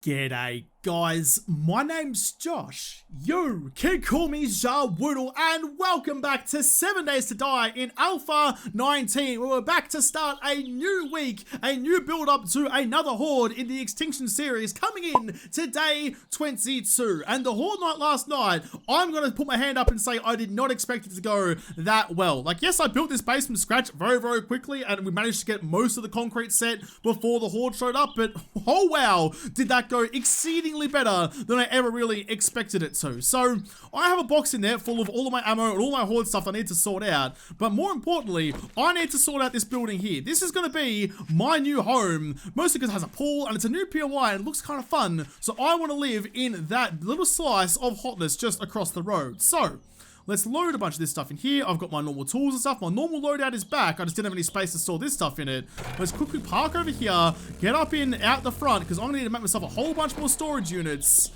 G'day guys, my name's Josh, you can call me JaWoodle, and welcome back to 7 Days to Die in Alpha 19, where we're back to start a new week, a new build up to another horde in the Extinction series coming in to day 22. And the horde night last night, I'm going to put my hand up and say I did not expect it to go that well. Like, yes, I built this base from scratch very quickly, and we managed to get most of the concrete set before the horde showed up, but oh wow, did that go exceedingly better than I ever really expected it to. So I have a box in there full of all of my ammo and all my horde stuff I need to sort out, but more importantly, I need to sort out this building here. This is going to be my new home, mostly because it has a pool and it's a new POI and it looks kind of fun, so I want to live in that little slice of hotness just across the road. So let's load a bunch of this stuff in here. I've got my normal tools and stuff. My normal loadout is back. I just didn't have any space to store this stuff in it. Let's quickly park over here, get up in out the front, because I'm going to need to make myself a whole bunch more storage units.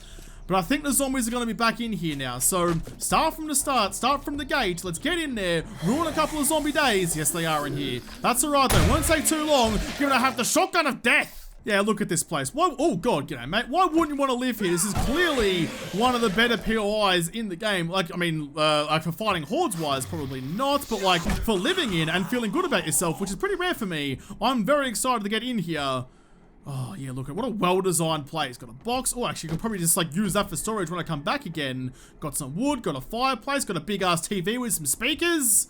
But I think the zombies are going to be back in here now. So start from the start, start from the gate. Let's get in there, ruin a couple of zombie days. Yes, they are in here. That's all right though. Won't take too long. You're going to have the shotgun of death. Yeah, look at this place. Why, oh god, g'day mate. Why wouldn't you want to live here? This is clearly one of the better POIs in the game. Like, I mean, like for fighting hordes wise, probably not, but like for living in and feeling good about yourself, which is pretty rare for me. I'm very excited to get in here. Oh yeah, look at what a well-designed place. Got a box. Oh, actually, you can probably just like use that for storage when I come back again. Got some wood, got a fireplace, got a big ass TV with some speakers.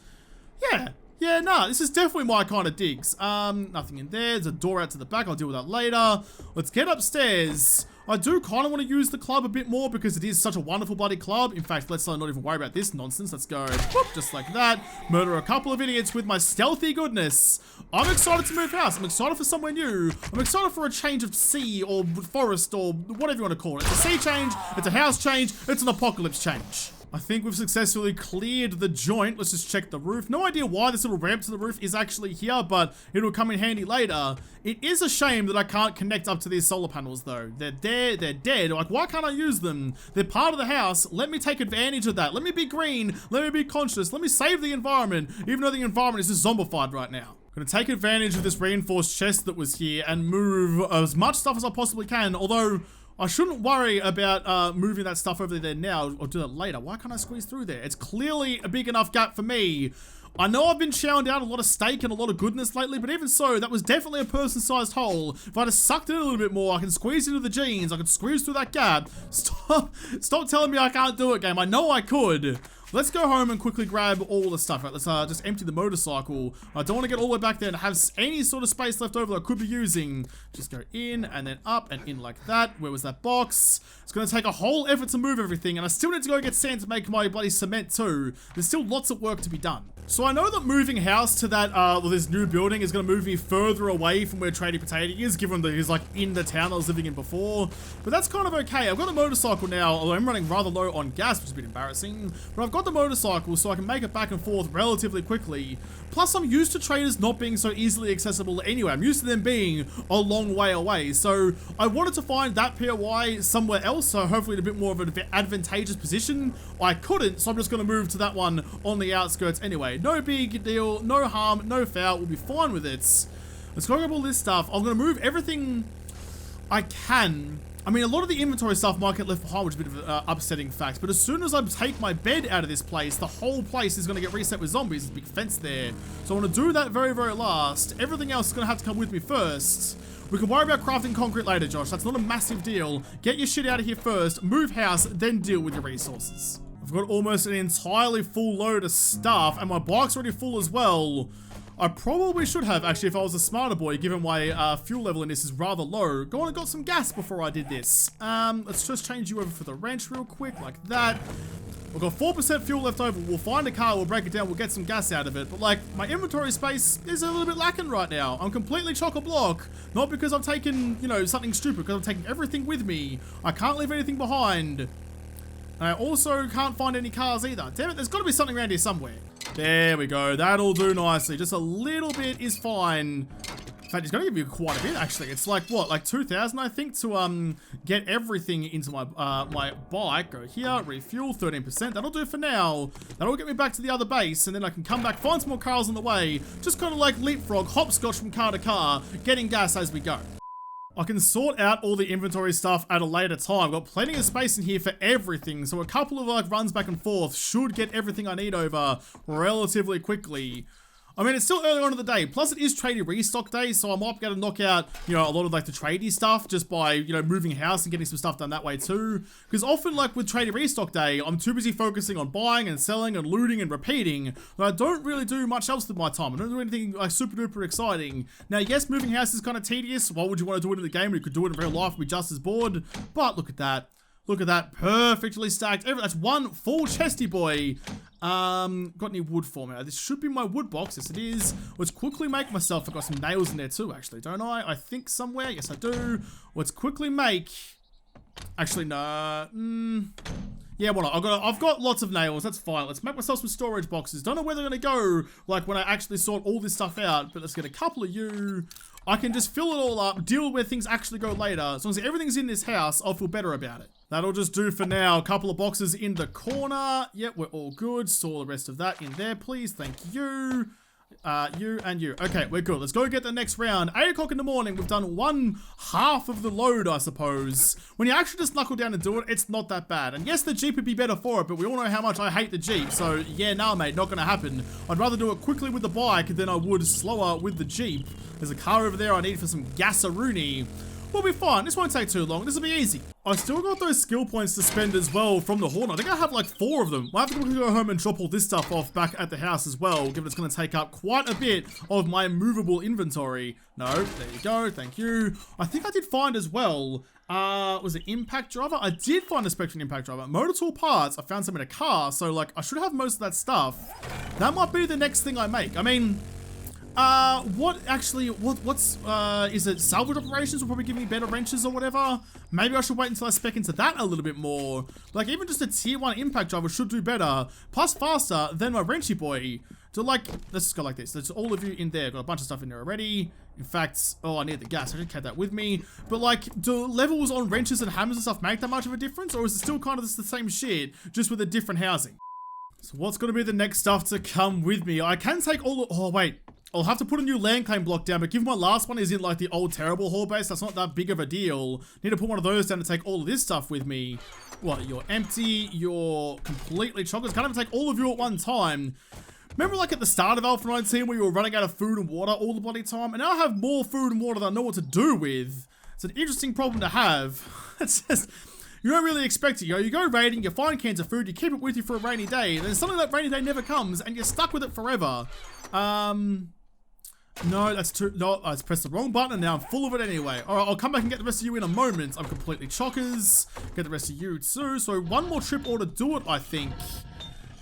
Yeah, nah, this is definitely my kind of digs. Nothing in there. There's a door out to the back. I'll deal with that later. Let's get upstairs. I do kind of want to use the club a bit more because it is such a wonderful bloody club. In fact, let's not even worry about this nonsense. Let's go whoop, just like that. Murder a couple of idiots with my stealthy goodness. I'm excited to move house. I'm excited for somewhere new. I'm excited for a change of sea or forest or whatever you want to call it. It's a sea change. It's a house change. It's an apocalypse change. I think we've successfully cleared the joint. Let's just check the roof. No idea why this little ramp to the roof is actually here, but it'll come in handy later. It is a shame that I can't connect up to these solar panels though. They're there, they're dead. Like, why can't I use them? They're part of the house. Let me take advantage of that. Let me be green. Let me be conscious. Let me save the environment, even though the environment is just zombified right now. I'm gonna take advantage of this reinforced chest that was here and move as much stuff as I possibly can, although I shouldn't worry about moving that stuff over there now, or do that later. Why can't I squeeze through there? It's clearly a big enough gap for me. I know I've been chowing down a lot of steak and a lot of goodness lately, but even so, that was definitely a person-sized hole. If I just sucked in a little bit more, I can squeeze into the jeans, I can squeeze through that gap. Stop telling me I can't do it, game. I know I could. Let's go home and quickly grab all the stuff. Right, let's just empty the motorcycle. I don't want to get all the way back there and have any sort of space left over that I could be using. Just go in and then up and in like that. Where was that box? It's going to take a whole effort to move everything, and I still need to go get sand to make my bloody cement too. There's still lots of work to be done. So I know that moving house to that, this new building is going to move me further away from where Tradie Potato is, given that he's like in the town I was living in before. But that's kind of okay. I've got a motorcycle now, although I'm running rather low on gas, which is a bit embarrassing. But I've got the motorcycle so I can make it back and forth relatively quickly. Plus, I'm used to traders not being so easily accessible anyway. I'm used to them being a long way away. So I wanted to find that POI somewhere else, so hopefully in a bit more of an advantageous position. I couldn't, so I'm just going to move to that one on the outskirts anyway. No big deal, no harm, no foul. We'll be fine with it. Let's go grab all this stuff. I'm going to move everything I can. I mean, a lot of the inventory stuff might get left behind, which is a bit of an upsetting fact, but as soon as I take my bed out of this place, the whole place is going to get reset with zombies. There's a big fence there. So I want to do that very last. Everything else is going to have to come with me first. We can worry about crafting concrete later, Josh. That's not a massive deal. Get your shit out of here first, move house, then deal with your resources. I've got almost an entirely full load of stuff, and my bike's already full as well. I probably should have, actually, if I was a smarter boy, given my fuel level in this is rather low. Go on and got some gas before I did this. Let's just change you over for the wrench real quick, like that. We've got 4% fuel left over. We'll find a car, we'll break it down, we'll get some gas out of it. But like, my inventory space is a little bit lacking right now. I'm completely chock-a-block. Not because I've taken, you know, something stupid, because I'm taking everything with me. I can't leave anything behind. And I also can't find any cars either. Damn it, there's got to be something around here somewhere. There we go. That'll do nicely. Just a little bit is fine. In fact, it's going to give you quite a bit, actually. It's like, what, like 2,000, I think, to get everything into my my bike. Go here, refuel, 13%. That'll do for now. That'll get me back to the other base, and then I can come back, find some more cars on the way. Just kind of like leapfrog, hopscotch from car to car, getting gas as we go. I can sort out all the inventory stuff at a later time. I've got plenty of space in here for everything, so a couple of like runs back and forth should get everything I need over relatively quickly. I mean, it's still early on in the day, plus it is tradie restock day, so I might be able to knock out, you know, a lot of like the tradie stuff just by, you know, moving house and getting some stuff done that way too. Because often like with tradie restock day, I'm too busy focusing on buying and selling and looting and repeating that I don't really do much else with my time. I don't do anything like super duper exciting. Now, yes, moving house is kind of tedious. Why would you want to do it in the game when you could do it in real life and be just as bored? But look at that. Look at that, perfectly stacked. That's one full chesty boy. Got any wood for me? This should be my wood box. Yes, it is. Let's quickly make myself. I've got some nails in there too, actually, don't I? I think somewhere. Yes, I do. Let's quickly make. Actually, no. Yeah, well, I've got lots of nails. That's fine. Let's make myself some storage boxes. Don't know where they're gonna go. Like when I actually sort all this stuff out. But let's get a couple of you. I can just fill it all up, deal with where things actually go later. As long as everything's in this house, I'll feel better about it. That'll just do for now. A couple of boxes in the corner. Yep, we're all good. Store the rest of that in there, please. Thank you. You and you. Okay, we're good. Let's go get the next round. 8 o'clock in the morning. We've done one half of the load, I suppose. When you actually just knuckle down and do it, it's not that bad. And yes, the Jeep would be better for it, but we all know how much I hate the Jeep. So yeah, nah, mate, not gonna happen. I'd rather do it quickly with the bike than I would slower with the Jeep. There's a car over there I need for some gasaroony. We'll be fine. This won't take too long. This will be easy. I still got those skill points to spend as well from the horde. I think I have like 4 of them. I'll have to go home and drop all this stuff off back at the house as well, given it's going to take up quite a bit of my movable inventory. No, there you go. Thank you. I think I did find as well, was it impact driver? I did find a Spectrum impact driver. Motor tool parts, I found some in a car, so like I should have most of that stuff. That might be the next thing I make. I mean, is it salvage operations will probably give me better wrenches or whatever? Maybe I should wait until I spec into that a little bit more. Like even just a tier 1 impact driver should do better, plus faster than my wrenchy boy. So like, let's just go like this. There's all of you in there. Got a bunch of stuff in there already. In fact, oh, I need the gas. I didn't have that with me. But like, do levels on wrenches and hammers and stuff make that much of a difference? Or is it still kind of just the same shit, just with a different housing? So what's going to be the next stuff to come with me? I can take all oh wait. I'll have to put a new land claim block down, but given my last one is in like the old terrible horde base, that's not that big of a deal. Need to put one of those down to take all of this stuff with me. What, you're empty, you're completely chocolate. Can't even take all of you at one time. Remember like at the start of Alpha 19 where you were running out of food and water all the bloody time? And now I have more food and water than I know what to do with. It's an interesting problem to have. It's just, you don't really expect it. You go raiding, you find cans of food, you keep it with you for a rainy day, and then suddenly that rainy day never comes and you're stuck with it forever. No, that's too, no, I just pressed the wrong button and now I'm full of it anyway. Alright, I'll come back and get the rest of you in a moment. I'm completely chockers. Get the rest of you too. So one more trip or to do it, I think.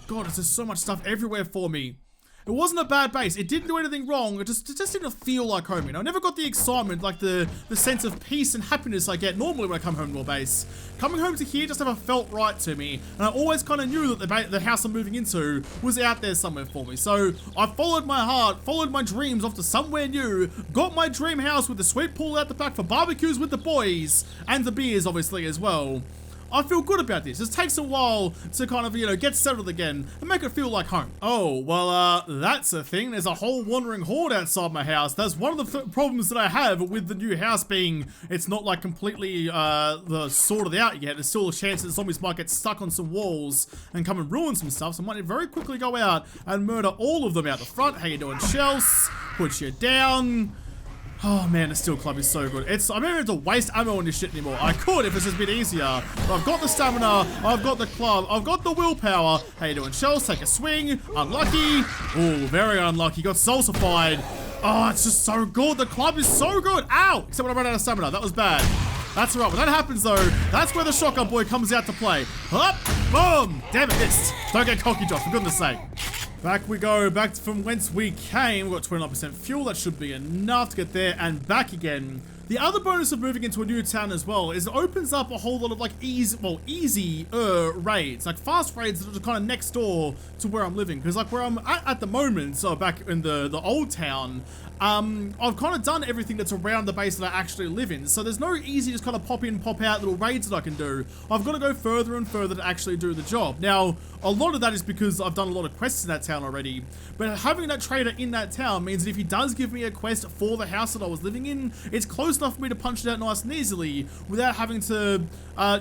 God, there's just so much stuff everywhere for me. It wasn't a bad base. It didn't do anything wrong. It just didn't feel like home. You know, I never got the excitement, like the sense of peace and happiness I get normally when I come home to a base. Coming home to here just never felt right to me. And I always kind of knew that the house I'm moving into was out there somewhere for me. So I followed my heart, followed my dreams off to somewhere new, got my dream house with the sweet pool out the back for barbecues with the boys, and the beers obviously as well. I feel good about this. It takes a while to kind of, you know, get settled again and make it feel like home. Oh, well, that's a thing. There's a whole wandering horde outside my house. That's one of the problems that I have with the new house being it's not like completely sorted out yet. There's still a chance that zombies might get stuck on some walls and come and ruin some stuff. So I might very quickly go out and murder all of them out the front. How you doing, Chels? Put you down. Oh man, the steel club is so good. I'm not even to waste ammo on this shit anymore. I could if it's just a bit easier. But I've got the stamina, I've got the club, I've got the willpower. How you doing, Shells? Take a swing. Unlucky. Oh, very unlucky. Got salsified. Oh, it's just so good. The club is so good. Ow! Except when I ran out of stamina. That was bad. That's right. When that happens though, that's where the shotgun boy comes out to play. Up! Boom! Damn it, missed. Don't get cocky, Josh, for goodness sake. Back we go, back from whence we came. We've got 29% fuel, that should be enough to get there and back again. The other bonus of moving into a new town as well is it opens up a whole lot of like easier raids, like fast raids that are just kind of next door to where I'm living. Because like where I'm at the moment, so back in the old town, I've kind of done everything that's around the base that I actually live in. So there's no easy just kind of pop in, pop out little raids that I can do. I've got to go further and further to actually do the job. Now, a lot of that is because I've done a lot of quests in that town already. But having that trader in that town means that if he does give me a quest for the house that I was living in, it's close enough for me to punch it out nice and easily without having to,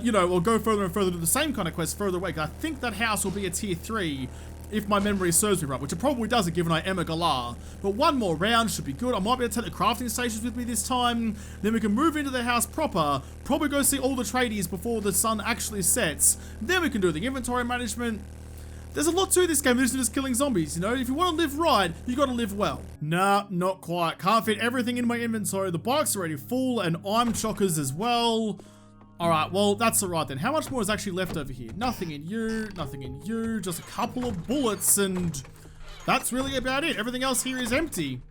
you know, or go further and further to the same kind of quest further away. I think that house will be a tier 3 if my memory serves me right, which it probably doesn't given I am a Galar. But one more round should be good. I might be able to take the crafting stations with me this time. Then we can move into the house proper, probably go see all the tradies before the sun actually sets. Then we can do the inventory management. There's a lot to this game, this is just killing zombies, you know? If you want to live right, you got to live well. Nah, not quite. Can't fit everything in my inventory. The bike's already full and I'm chockers as well. Alright, well, that's alright then. How much more is actually left over here? Nothing in you, just a couple of bullets, and that's really about it. Everything else here is empty.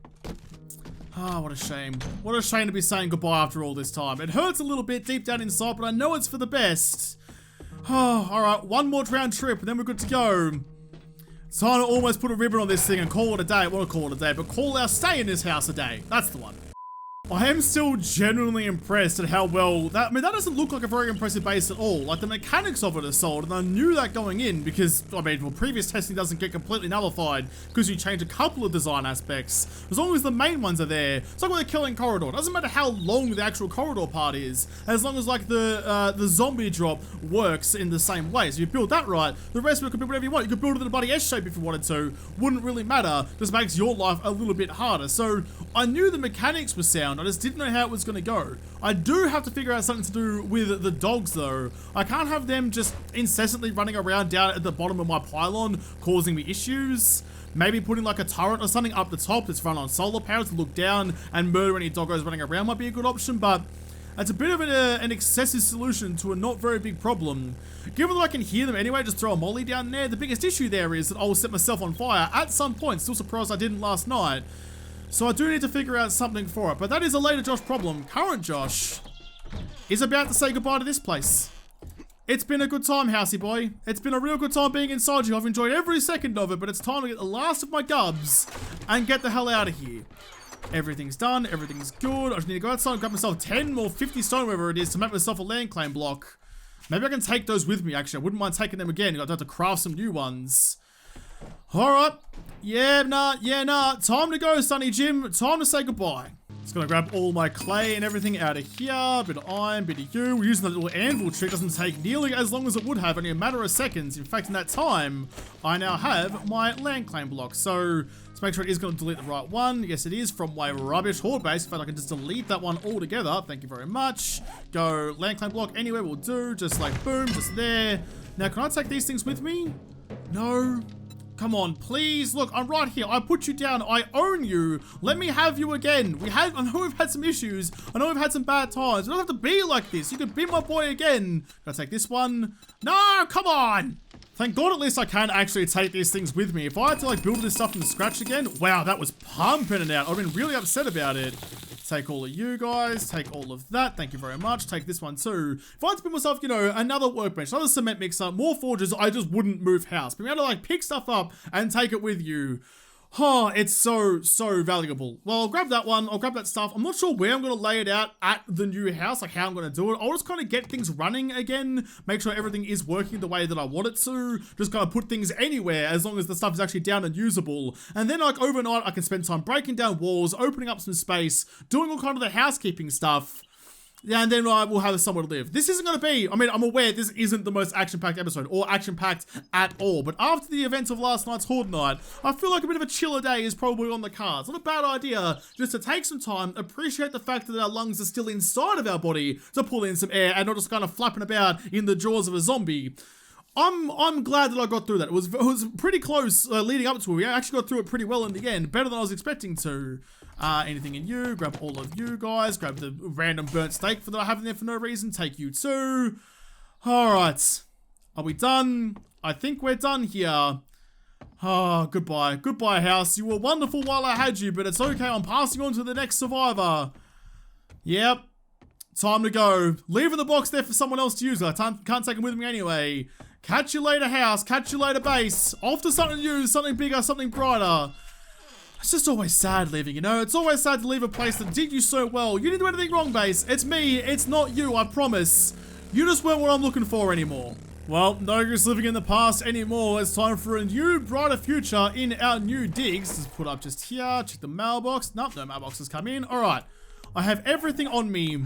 Ah, what a shame. What a shame to be saying goodbye after all this time. It hurts a little bit deep down inside, but I know it's for the best. Oh, alright, one more round trip, and then we're good to go. It's time to almost put a ribbon on this thing and call it a day. I want to call it a day, but call our stay in this house a day. That's the one. I am still genuinely impressed at how well that, I mean, that doesn't look like a very impressive base at all. Like, the mechanics of it are solid, and I knew that going in because, I mean, well, previous testing doesn't get completely nullified because you change a couple of design aspects. As long as the main ones are there, it's like with a killing corridor. It doesn't matter how long the actual corridor part is, as long as, like, the zombie drop works in the same way. So you build that right, the rest of it could be whatever you want. You could build it in a bloody S shape if you wanted to. Wouldn't really matter. Just makes your life a little bit harder. So I knew the mechanics were sound. I just didn't know how it was going to go. I do have to figure out something to do with the dogs though. I can't have them just incessantly running around down at the bottom of my pylon causing me issues. Maybe putting like a turret or something up the top that's run on solar power to look down and murder any doggos running around might be a good option, but it's a bit of an excessive solution to a not very big problem. Given that I can hear them anyway, just throw a molly down there. The biggest issue there is that I will set myself on fire at some point. Still surprised I didn't last night. So I do need to figure out something for it, but that is a later Josh problem. Current Josh is about to say goodbye to this place. It's been a good time, housey boy. It's been a real good time being inside you. I've enjoyed every second of it, but it's time to get the last of my gubs and get the hell out of here. Everything's done, everything's good. I just need to go outside and grab myself 10 or 50 stone, whatever it is, to make myself a land claim block. Maybe I can take those with me, actually. I wouldn't mind taking them again. I'd have to craft some new ones. Alright. Yeah, nah. Time to go, Sonny Jim. Time to say goodbye. Just gonna grab all my clay and everything out of here. Bit of iron, bit of you. We're using the little anvil trick. Doesn't take nearly as long as it would have, only a matter of seconds. In fact, in that time, I now have my land claim block. So, let's make sure it is gonna delete the right one. Yes, it is from my rubbish horde base. In fact, I can just delete that one altogether. Thank you very much. Go land claim block anywhere will do. Just like boom, just there. Now, can I take these things with me? No. Come on, please. Look, I'm right here. I put you down. I own you. Let me have you again. I know we've had some issues. I know we've had some bad times. You don't have to be like this. You can be my boy again. Can I take this one? No, come on. Thank God at least I can actually take these things with me. If I had to like build this stuff from scratch again, wow, that was pumping it out. I've been really upset about it. Take all of you guys, take all of that, thank you very much, take this one too. If I had to build myself, you know, another workbench, another cement mixer, more forges, I just wouldn't move house. Being able to like pick stuff up and take it with you, oh, it's so valuable. Well, I'll grab that one, I'll grab that stuff. I'm not sure where I'm going to lay it out at the new house, like how I'm going to do it. I'll just kind of get things running again, make sure everything is working the way that I want it to. Just kind of put things anywhere as long as the stuff is actually down and usable. And then like overnight, I can spend time breaking down walls, opening up some space, doing all kind of the housekeeping stuff. Yeah, and then I will have somewhere to live. This isn't going to be, I mean, I'm aware this isn't the most action-packed episode, or action-packed at all, but after the events of last night's Horde night, I feel like a bit of a chiller day is probably on the cards. Not a bad idea, just to take some time, appreciate the fact that our lungs are still inside of our body to pull in some air and not just kind of flapping about in the jaws of a zombie. I'm glad that I got through that. It was pretty close leading up to it. We actually got through it pretty well in the end, better than I was expecting to. Anything in you, grab all of you guys, grab the random burnt steak that I have in there for no reason, take you too. Alright, are we done? I think we're done here. Oh, goodbye. Goodbye, house. You were wonderful while I had you, but it's okay, I'm passing on to the next survivor. Yep, time to go. Leaving the box there for someone else to use. I can't take them with me anyway. Catch you later, house. Catch you later, base. Off to something new, something bigger, something brighter. It's just always sad leaving, you know? It's always sad to leave a place that did you so well. You didn't do anything wrong, base. It's me. It's not you, I promise. You just weren't what I'm looking for anymore. Well, no use living in the past anymore. It's time for a new, brighter future in our new digs. Let's put up just here. Check the mailbox. Nope, no mailboxes come in. All right. I have everything on me.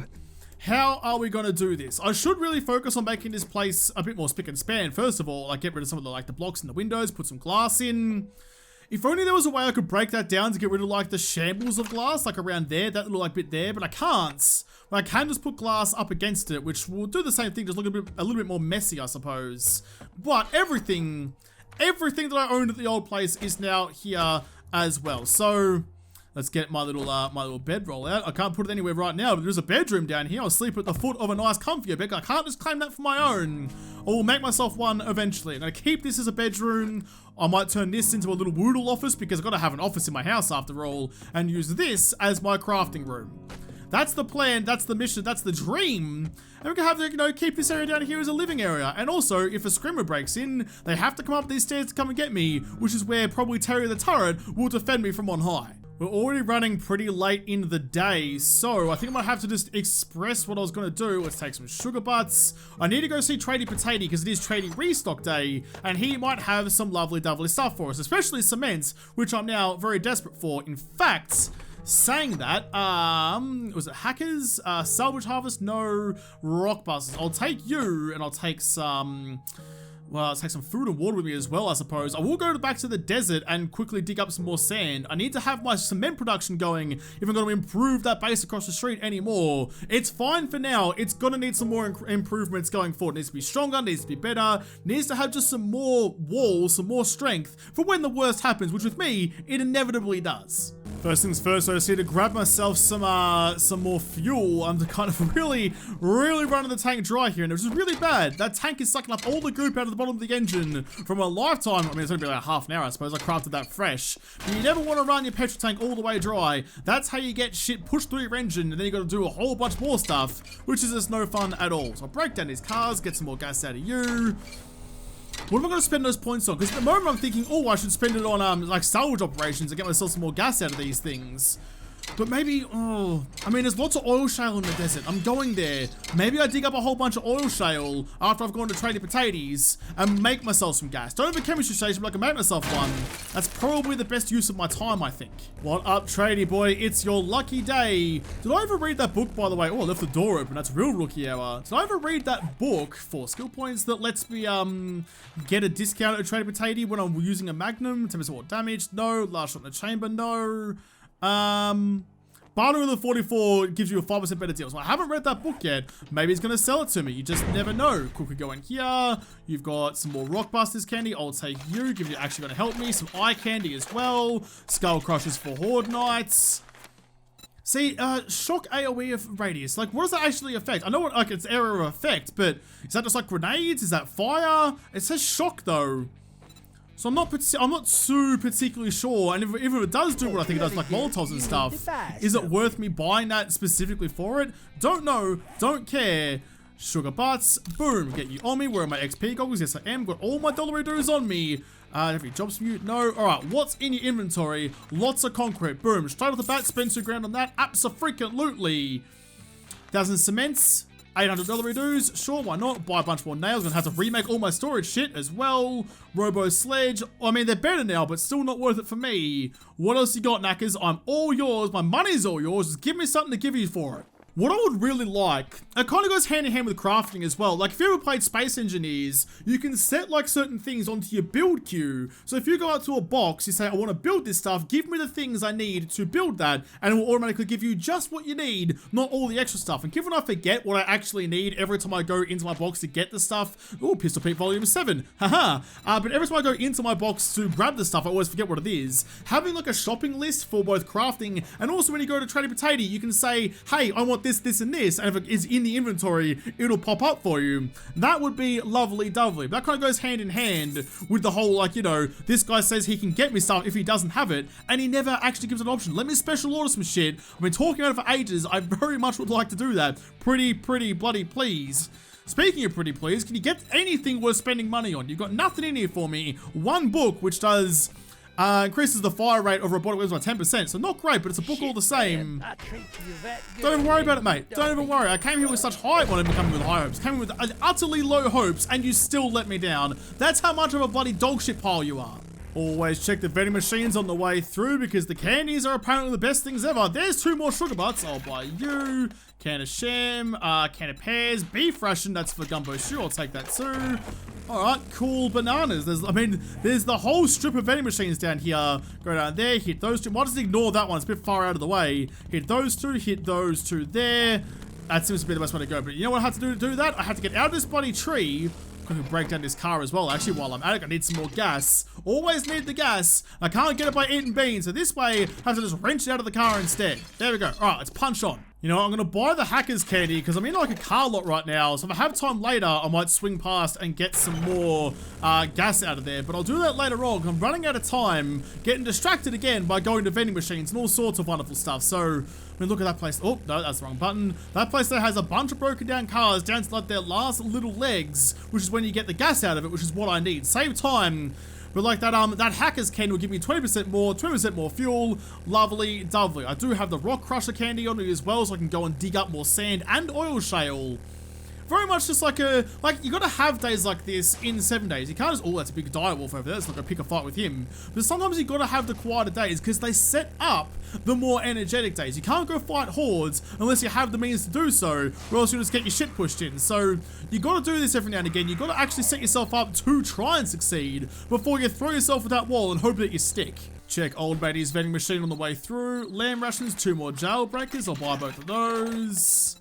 How are we going to do this? I should really focus on making this place a bit more spick and span. First of all, like get rid of some of the, like, the blocks in the windows, put some glass in. If only there was a way I could break that down to get rid of, like, the shambles of glass, like around there, that little, like, bit there, but I can't. But I can just put glass up against it, which will do the same thing, just look a little bit more messy, I suppose. But everything that I owned at the old place is now here as well. So let's get my little bedroll out. I can't put it anywhere right now, but there's a bedroom down here. I'll sleep at the foot of a nice comfier bed. I can't just claim that for my own. I will make myself one eventually. I'm gonna keep this as a bedroom. I might turn this into a little WaWoodle office because I've got to have an office in my house after all, and use this as my crafting room. That's the plan, that's the mission, that's the dream. And we can have to, you know, keep this area down here as a living area. And also, if a scrimmer breaks in, they have to come up these stairs to come and get me, which is where probably Terry the Turret will defend me from on high. We're already running pretty late in the day, so I think I might have to just express what I was going to do. Let's take some sugar butts. I need to go see Tradie Potato because it is Tradie Restock Day, and he might have some lovely stuff for us, especially cement, which I'm now very desperate for. In fact, saying that, was it hackers? Salvage harvest? No. Rock busters. I'll take you, and I'll take some... Well, I'll take some food and water with me as well, I suppose. I will go back to the desert and quickly dig up some more sand. I need to have my cement production going if I'm going to improve that base across the street anymore. It's fine for now. It's going to need some more improvements going forward. It needs to be stronger, needs to be better, needs to have just some more walls, some more strength for when the worst happens, which with me, it inevitably does. First things first, I just need to grab myself some more fuel. I'm kind of really running the tank dry here, and it was just really bad. That tank is sucking up all the goop out of the bottom of the engine from a lifetime. I mean, it's gonna be like half an hour, I suppose. I crafted that fresh. But you never want to run your petrol tank all the way dry. That's how you get shit pushed through your engine, and then you got to do a whole bunch more stuff, which is just no fun at all. So I'll break down these cars, get some more gas out of you. What am I going to spend those points on? Because at the moment I'm thinking, oh, I should spend it on like salvage operations and get myself some more gas out of these things. But maybe, oh, I mean, there's lots of oil shale in the desert. I'm going there. Maybe I dig up a whole bunch of oil shale after I've gone to Tradie Potatoes and make myself some gas. Don't have a chemistry station, but I can make myself one. That's probably the best use of my time, I think. What up, Tradie boy? It's your lucky day. Did I ever read that book, by the way? Oh, I left the door open. That's real rookie hour. Did I ever read that book for skill points that lets me get a discount at Tradie Potato when I'm using a Magnum? 10% more damage? No. Last shot in the chamber? No. Barter of the 44 gives you a 5% better deal. So I haven't read that book yet. Maybe he's going to sell it to me. You just never know. Could go in here. You've got some more Rockbusters candy. I'll take you. Give you actually going to help me. Some eye candy as well. Skull Crushers for Horde Knights. See, shock AoE of radius. Like, what does that actually affect? I know what, like, it's area of effect, but is that just like grenades? Is that fire? It says shock though. So I'm not too particularly sure, and if it does do what I think it does, like Molotovs and stuff, is it worth me buying that specifically for it? Don't know, don't care. Sugar butts, boom, get you on me. Where are my XP goggles? Yes, I am. Got all my dollar doos on me. Every jobs from you? No. All right, what's in your inventory? Lots of concrete. Boom, straight off the bat, spend $2 grand on that. Abso-freaking-lutely. 1,000 cements. $800 dues, sure, why not? Buy a bunch more nails, gonna have to remake all my storage shit as well. Robo Sledge, I mean, they're better now, but still not worth it for me. What else you got, knackers? I'm all yours, my money's all yours, just give me something to give you for it. What I would really like, it kind of goes hand in hand with crafting as well. Like if you ever played Space Engineers, you can set like certain things onto your build queue. So if you go out to a box, you say, I want to build this stuff, give me the things I need to build that, and it will automatically give you just what you need, not all the extra stuff. And given I forget what I actually need every time I go into my box to get the stuff, oh, Pistol Pete Volume 7, haha. But every time I go into my box to grab the stuff, I always forget what it is. Having like a shopping list for both crafting and also when you go to Tradie Potato, you can say, hey, I want this, and this, and if it is in the inventory, it'll pop up for you. That would be lovely dovely. That kind of goes hand in hand with the whole, like, you know, this guy says he can get me stuff if he doesn't have it, and he never actually gives an option. Let me special order some shit. I've been talking about it for ages. I very much would like to do that. Pretty bloody please. Speaking of pretty please, can you get anything worth spending money on? You've got nothing in here for me. One book, which does Increases the fire rate of robotic weapons by 10%, so not great, but it's a book all the same. Don't even worry about it, mate. Don't even worry. I came here with such high, well, I didn't come here with high hopes. Came here with utterly low hopes, and you still let me down. That's how much of a bloody dog shit pile you are. Always check the vending machines on the way through because the candies are apparently the best things ever. There's 2 more sugar butts. I'll buy you. Can of sham, can of pears, beef ration. That's for Gumbo Shoe. I'll take that too. Alright, cool bananas. There's the whole strip of vending machines down here. Go down there, hit those 2. Might just ignore that one. It's a bit far out of the way. Hit those 2, hit those 2 there. That seems to be the best way to go. But you know what I had to do to do that? I had to get out of this bloody tree. I'm gonna break down this car as well. Actually, while I'm at it, I need some more gas. Always need the gas. I can't get it by eating beans. So this way, I have to just wrench it out of the car instead. There we go. All right, let's punch on. You know what? I'm gonna buy the hacker's candy because I'm in like a car lot right now. So if I have time later, I might swing past and get some more gas out of there. But I'll do that later on. I'm running out of time, getting distracted again by going to vending machines and all sorts of wonderful stuff. So I mean, look at that place. Oh, no, that's the wrong button. That place there has a bunch of broken down cars down to like their last little legs, which is when you get the gas out of it, which is what I need. Save time. But like that hacker's candy will give me 20% more fuel. Lovely, lovely. I do have the rock crusher candy on me as well, so I can go and dig up more sand and oil shale. Very much just like you gotta have days like this in 7 days. You can't just, oh, that's a big dire wolf over there. Let's not go pick a fight with him. But sometimes you gotta have the quieter days because they set up the more energetic days. You can't go fight hordes unless you have the means to do so, or else you'll just get your shit pushed in. So you gotta do this every now and again. You gotta actually set yourself up to try and succeed before you throw yourself at that wall and hope that you stick. Check old matey's vending machine on the way through. Lamb rations, 2 more jailbreakers. I'll buy both of those.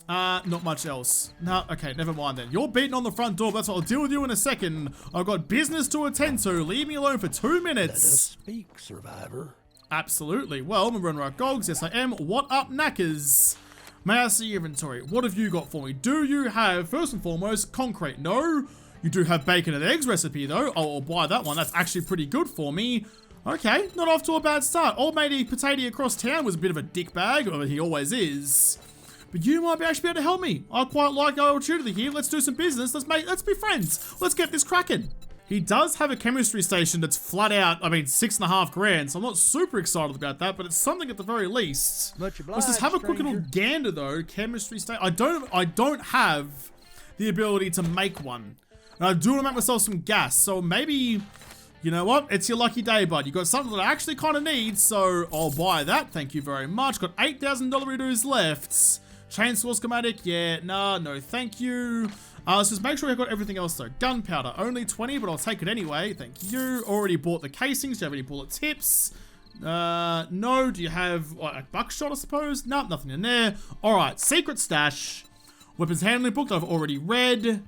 Not much else. No, okay, never mind then. You're beating on the front door, that's what I'll deal with you in a second. I've got business to attend to. Leave me alone for 2 minutes. Let us speak, survivor. Absolutely. Well, I'm running right gogs. Yes, I am. What up, knackers? May I see your inventory? What have you got for me? Do you have, first and foremost, concrete? No. You do have bacon and eggs recipe, though. I'll buy that one. That's actually pretty good for me. Okay, not off to a bad start. Old matey Potato across town was a bit of a dick bag, or he always is. But you might actually be able to help me. I quite like our opportunity here. Let's do some business. Let's be friends. Let's get this cracking. He does have a chemistry station that's flat out, I mean, 6.5 grand. So I'm not super excited about that, but it's something at the very least. Much obliged, Let's just have a quick little gander though. Chemistry station. I don't have the ability to make one. And I do want to make myself some gas. So maybe, you know what? It's your lucky day, bud. You got something that I actually kind of need. So I'll buy that. Thank you very much. Got $8,000 redos left. Chainsaw schematic, yeah, nah, no thank you. Let's just make sure we've got everything else though. Gunpowder, only 20, but I'll take it anyway, thank you. Already bought the casings, do you have any bullet tips? No, do you have, like, buckshot I suppose? Nope, nothing in there. Alright, secret stash. Weapons handling book that I've already read. Maybe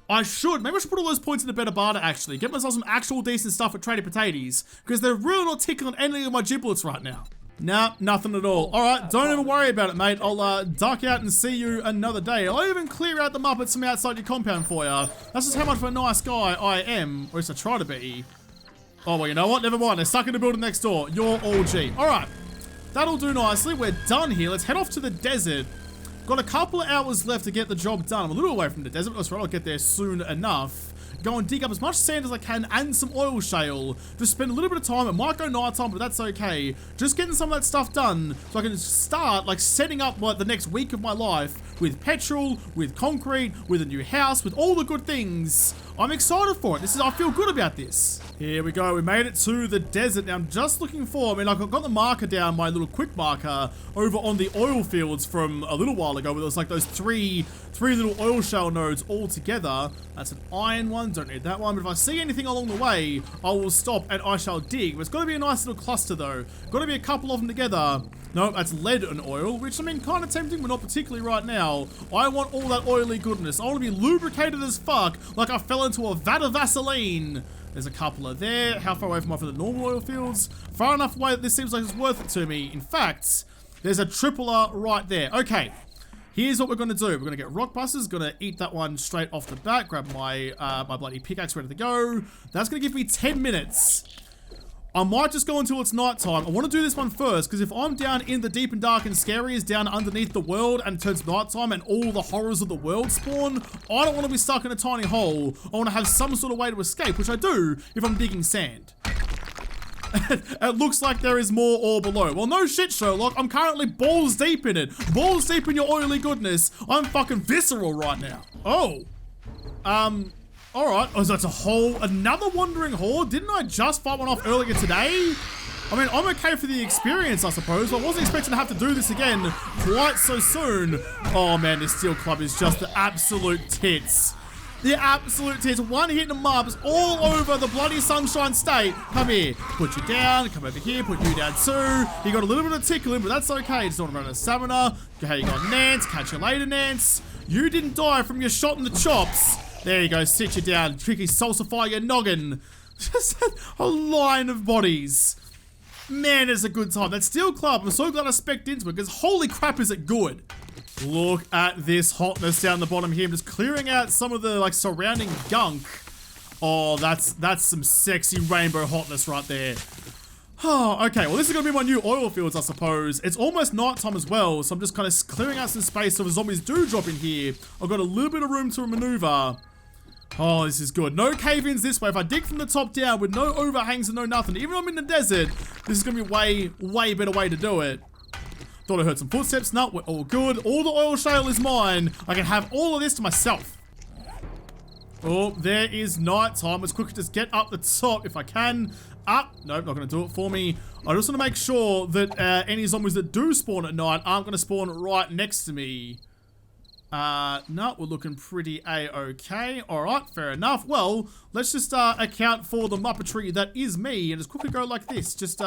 I should put all those points in a better barter actually. Get myself some actual decent stuff at Trader Potatoes, because they're really not tickling any of my giblets right now. Nah, nothing at all. Alright, don't even worry about it, mate. I'll duck out and see you another day. I'll even clear out the Muppets from outside your compound for you. That's just how much of a nice guy I am. Or at least I try to be. Oh, well, you know what? Never mind. They're stuck in the building next door. You're all G. Alright, that'll do nicely. We're done here. Let's head off to the desert. Got a couple of hours left to get the job done. I'm a little away from the desert, but that's right. I'll get there soon enough. Go and dig up as much sand as I can and some oil shale. Just spend a little bit of time. It might go nighttime, but that's okay. Just getting some of that stuff done so I can start like setting up like the next week of my life with petrol, with concrete, with a new house, with all the good things. I'm excited for it. I feel good about this. Here we go. We made it to the desert. Now I'm just looking for, I've got the marker down, my little quick marker over on the oil fields from a little while ago where there was like those three little oil shale nodes all together. That's an iron one. Don't need that one. But if I see anything along the way, I will stop and I shall dig. But it's got to be a nice little cluster though. Got to be a couple of them together. No, that's lead and oil, which I mean, kind of tempting, but not particularly right now. I want all that oily goodness. I want to be lubricated as fuck, like I fell into a vat of Vaseline. There's a couple of there. How far away from the normal oil fields? Far enough away that this seems like it's worth it to me. In fact, there's a tripler right there. Okay, here's what we're going to do. We're going to get rock busters. Going to eat that one straight off the bat. Grab my my bloody pickaxe ready to go. That's going to give me 10 minutes. I might just go until it's nighttime. I want to do this one first, because if I'm down in the deep and dark and scary, down underneath the world, and it turns nighttime and all the horrors of the world spawn, I don't want to be stuck in a tiny hole. I want to have some sort of way to escape, which I do if I'm digging sand. It looks like there is more ore below. Well, no shit, Sherlock. I'm currently balls deep in it. Balls deep in your oily goodness. I'm fucking visceral right now. Oh. Alright. Oh, so that's another wandering horde? Didn't I just fight one off earlier today? I mean, I'm okay for the experience, I suppose, but I wasn't expecting to have to do this again quite so soon. Oh man, this steel club is just the absolute tits. The absolute tits. One hit them up. It's all over the bloody Sunshine State. Come here. Put you down. Come over here. Put you down too. You got a little bit of tickling, but that's okay. Just don't run out of stamina. Okay, you got Nance. Catch you later, Nance. You didn't die from your shot in the chops. There you go. Sit you down. Tricky salsify your noggin. Just a line of bodies. Man, it's a good time. That steel club, I'm so glad I specced into it because holy crap is it good. Look at this hotness down the bottom here. I'm just clearing out some of the like surrounding gunk. Oh, that's some sexy rainbow hotness right there. Oh, okay, well this is gonna be my new oil fields, I suppose. It's almost nighttime as well, so I'm just kind of clearing out some space so the zombies do drop in here. I've got a little bit of room to maneuver. Oh, this is good. No cave-ins this way. If I dig from the top down with no overhangs and no nothing, even though I'm in the desert, this is gonna be way better way to do it. Thought I heard some footsteps. No, we're all good. All the oil shale is mine. I can have all of this to myself. Oh, there is nighttime. Let's quickly just get up the top if I can. Up. Nope, not going to do it for me. I just want to make sure that any zombies that do spawn at night aren't going to spawn right next to me. No, we're looking pretty a-okay. Alright, fair enough. Well, let's just account for the muppetry that is me and just quickly go like this. Just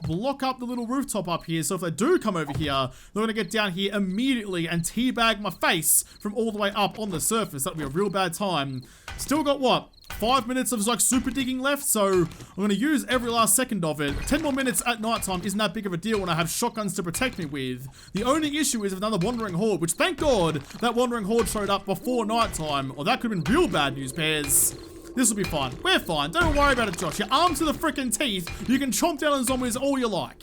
block up the little rooftop up here, so if they do come over here, they're gonna get down here immediately and teabag my face from all the way up on the surface. That'll be a real bad time. Still got what? 5 minutes of like super digging left, so I'm going to use every last second of it. 10 more minutes at nighttime isn't that big of a deal when I have shotguns to protect me with. The only issue is with another wandering horde, which thank God that wandering horde showed up before nighttime, or that could have been real bad news, Bears. This will be fine. We're fine. Don't worry about it, Josh. You're armed to the freaking teeth. You can chomp down on zombies all you like.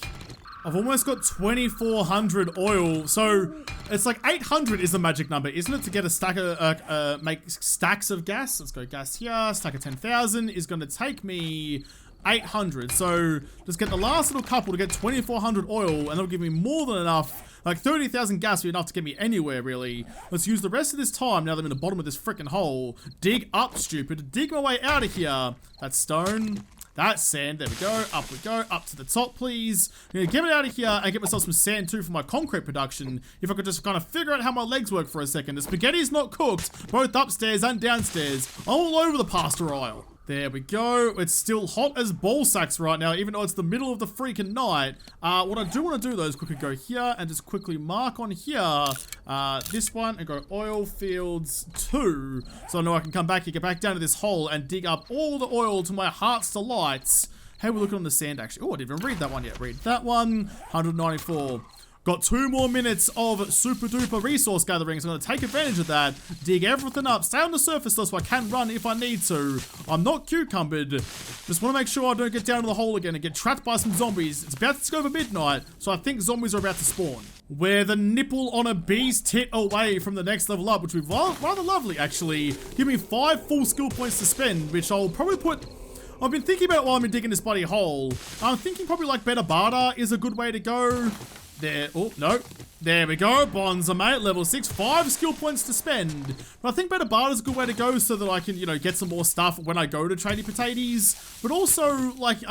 I've almost got 2,400 oil, so it's like 800 is the magic number, isn't it, to get a stack of, make stacks of gas? Let's go gas here, stack of 10,000 is going to take me 800, so just get the last little couple to get 2,400 oil, and that'll give me more than enough, like 30,000 gas will be enough to get me anywhere, really. Let's use the rest of this time, now that I'm in the bottom of this freaking hole, dig up, stupid, dig my way out of here. That's stone. That's sand. There we go. Up we go. Up to the top, please. I'm going to get it out of here and get myself some sand, too, for my concrete production. If I could just kind of figure out how my legs work for a second. The spaghetti's not cooked, both upstairs and downstairs. I'm all over the pasta aisle. There we go. It's still hot as ball sacks right now, even though it's the middle of the freaking night. What I do want to do, though, is quickly go here and just quickly mark on here this one and go oil fields 2. So I know I can come back here, get back down to this hole and dig up all the oil to my heart's delights. Hey, we're looking on the sand, actually. Oh, I didn't even read that one yet. Read that one. 194. Got 2 more minutes of super duper resource gathering, so I'm going to take advantage of that, dig everything up, stay on the surface though so I can run if I need to. I'm not cucumbered, just want to make sure I don't get down to the hole again and get trapped by some zombies. It's about to go over midnight, so I think zombies are about to spawn. We're the nipple on a bee's tit away from the next level up, which would be rather lovely actually. Give me 5 full skill points to spend, which I'll probably put... I've been thinking about it while I've been digging this bloody hole. I'm thinking probably like better barter is a good way to go. There, oh, no. There we go, Bonza, mate, level 6, 5 skill points to spend. But I think better barter is a good way to go so that I can, you know, get some more stuff when I go to Tradie Potatoes. But also, like,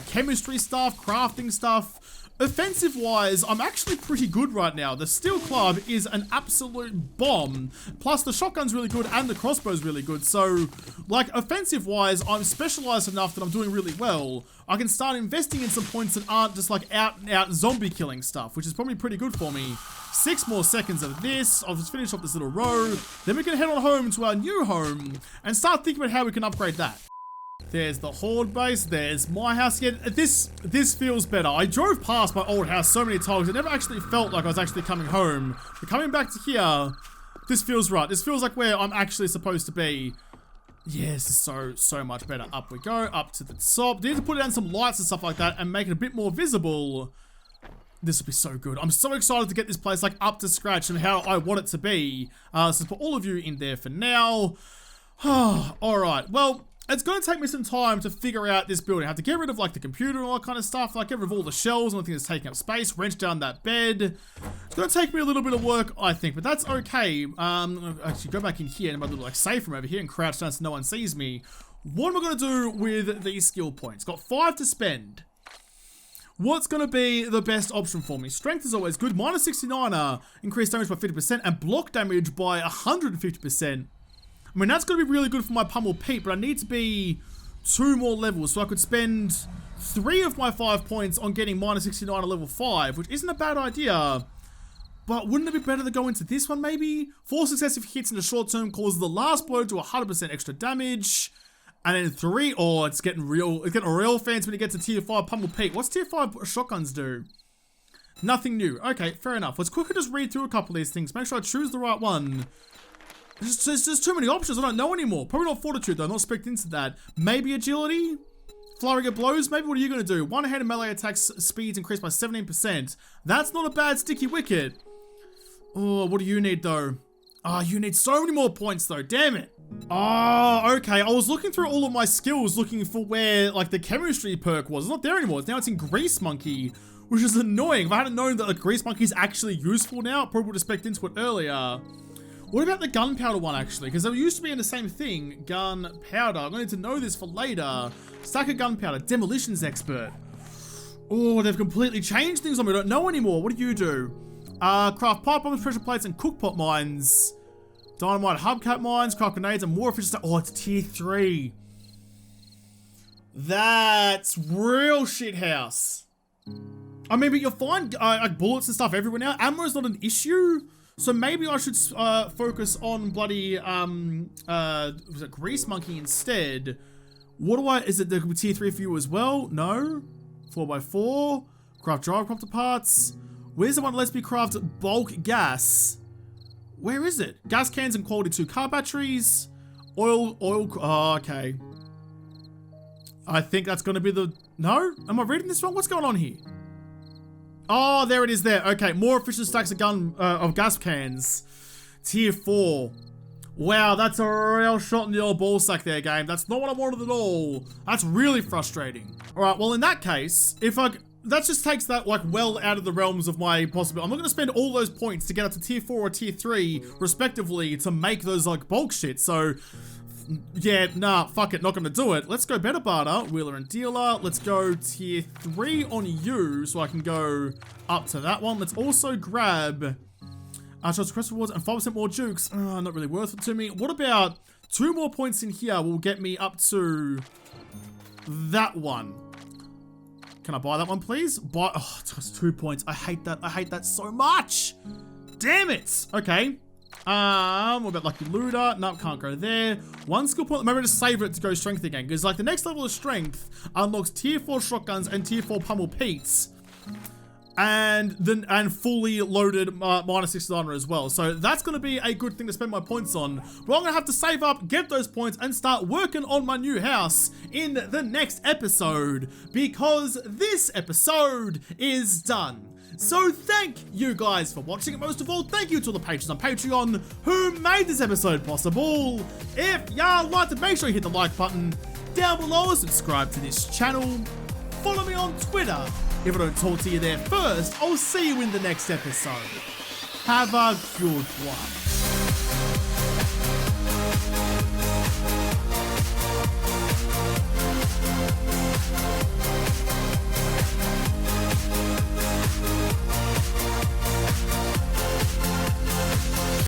chemistry stuff, crafting stuff. Offensive-wise, I'm actually pretty good right now. The steel club is an absolute bomb. Plus, the shotgun's really good and the crossbow's really good. So, like, offensive-wise, I'm specialized enough that I'm doing really well. I can start investing in some points that aren't just, like, out-and-out zombie-killing stuff, which is probably pretty good for me. 6 more seconds of this. I'll just finish off this little row. Then we can head on home to our new home and start thinking about how we can upgrade that. There's the horde base, there's my house again. This feels better. I drove past my old house so many times, it never actually felt like I was actually coming home. But coming back to here, this feels right. This feels like where I'm actually supposed to be. Yes, so much better. Up we go, up to the top. Need to put down some lights and stuff like that and make it a bit more visible. This will be so good. I'm so excited to get this place like up to scratch and how I want it to be. So for all of you in there for now. Alright, well, it's going to take me some time to figure out this building. I have to get rid of like the computer and all that kind of stuff, like get rid of all the shelves and everything that's taking up space, wrench down that bed. It's going to take me a little bit of work, I think, but that's okay. Actually go back in here in my little like safe room over here and crouch down so no one sees me. What am I going to do with these skill points? Got 5 to spend. What's going to be the best option for me? Strength is always good. Minus 69er, increased damage by 50% and block damage by 150%. I mean, that's going to be really good for my pummel Pete, but I need to be 2 more levels, so I could spend 3 of my 5 points on getting minus 69 at level 5, which isn't a bad idea. But wouldn't it be better to go into this one, maybe? 4 successive hits in the short term causes the last blow to 100% extra damage. And then 3, oh, it's getting real fancy when it gets to tier 5 pummel Pete. What's tier 5 shotguns do? Nothing new. Okay, fair enough. Let's quickly just read through a couple of these things. Make sure I choose the right one. There's just too many options. I don't know anymore. Probably not fortitude though. Not spec'd into that. Maybe agility? Flurry of blows? Maybe what are you going to do? One-handed melee attacks speeds increased by 17%. That's not a bad sticky wicket. Oh, what do you need though? Oh, you need so many more points though. Damn it. Oh, okay. I was looking through all of my skills looking for where like the chemistry perk was. It's not there anymore. Now it's in Grease Monkey, which is annoying. If I hadn't known that a Grease Monkey is actually useful now, I probably would have spec'd into it earlier. What about the gunpowder one actually? Because they used to be in the same thing. Gunpowder. I'm going to need to know this for later. Stack of gunpowder. Demolitions expert. Oh, they've completely changed things on me. I don't know anymore. What do you do? Craft pipe bombs, pressure plates, and cookpot mines. Dynamite hubcap mines, craft grenades, and more efficient stuff. Oh, it's tier 3. That's real shit house. I mean, but you'll find like bullets and stuff everywhere now. Ammo is not an issue. So maybe I should focus on bloody, was it Grease Monkey instead? Is it the tier 3 for you as well? No? 4x4? Craft gyrocopter parts? Where's the one that lets me craft bulk gas? Where is it? Gas cans and quality 2 car batteries. Oh, okay. I think that's gonna be the, no? Am I reading this wrong? What's going on here? Oh, there it is there. Okay, more efficient stacks of gas cans. Tier 4. Wow, that's a real shot in the old ball sack there, game. That's not what I wanted at all. That's really frustrating. All right, well, in that case, that just takes that like well out of the realms of my possibility. I'm not gonna spend all those points to get up to tier 4 or tier 3, respectively, to make those like bulk shit. So, yeah, nah, fuck it, not gonna do it. Let's go better barter, wheeler and dealer. Let's go tier 3 on you, so I can go up to that one. Let's also grab shots quest rewards and 5% more jukes. Not really worth it to me. What about 2 more points in here will get me up to that one. Can I buy that one, please? Buy. Oh, it costs 2 points. I hate that. I hate that so much. Damn it. Okay. What about Lucky Looter? No, can't go there. 1 skill point. Maybe just save it to go strength again. Because like the next level of strength unlocks tier 4 shotguns and tier 4 pummel Petes. And fully loaded minus 69 as well. So that's going to be a good thing to spend my points on. But I'm going to have to save up, get those points, and start working on my new house in the next episode. Because this episode is done. So thank you guys for watching, and most of all, thank you to all the patrons on Patreon who made this episode possible. If y'all liked it, make sure you hit the like button down below, subscribe to this channel, follow me on Twitter. If I don't talk to you there first, I'll see you in the next episode. Have a good one.